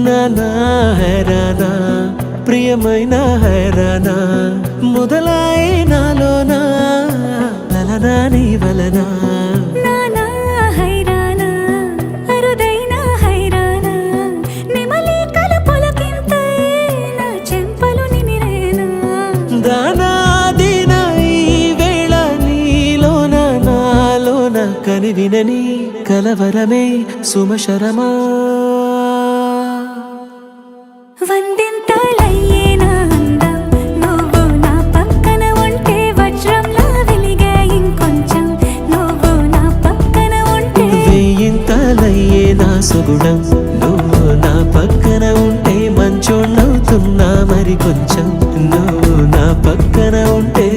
నానా హైరానా ప్రియమైన హైరానా మొదలాయి నాలోనా లలనా నీ వలనా నానా హైరానా అరుదైన హైరానా నెమలి కలుపులకింతై నా చెంపలు నిమిరేనా దానా దీనా ఈ వేళ నీలోన నాలోన కనివినని కలవరమే సుమశరమా వందింతలయ్యేనా అందం నువ్వు నా పక్కన ఉంటే వజ్రంలా వెలిగే ఇంకొంచెం నువ్వు నా పక్కన ఉంటే వేయింతలయ్యే నా సుగుణం నువ్వు నా పక్కన ఉంటే మంచోణ్ణవుతున్నా మరి కొంచెం నువ్వు నా పక్కన ఉంటే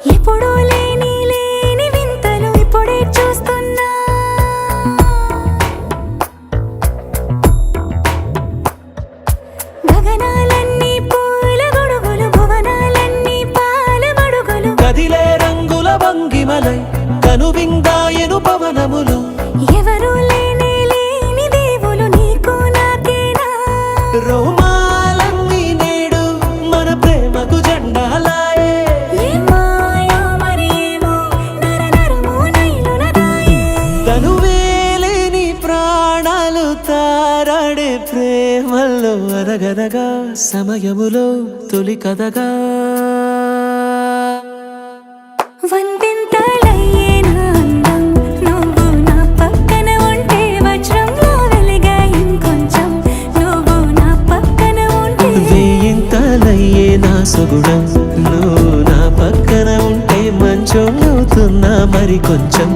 ఎప్పుడూ లేని వింతలు ఇప్పుడే చూస్తున్నా గగనాలన్నీ పూల గొడుగులు భువనాలన్నీ పాల మడుగులు కదిలే రంగుల భంగిమలై కనువిందాయను పవనములు ఎవరు లేని దేవులు నీకు నాకేనా రోమాలన్నీ నేడు మన ప్రేమకు జెండాలాయే తనువేలేని ప్రాణాలు తారాడే ప్రేమల్లో అరగనగా సమయములో తొలి కథగా వందింతలయ్యేనా అందం నువ్వు నా పక్కన ఉంటే వజ్రంలా వెలిగే ఇంకొంచెం నువ్వు నా పక్కన ఉంటే వేయింతలయ్యే నా సుగుణం నువ్వు నా పక్కన ఉంటే మంచోణ్ణవుతున్నా మరి కొంచెం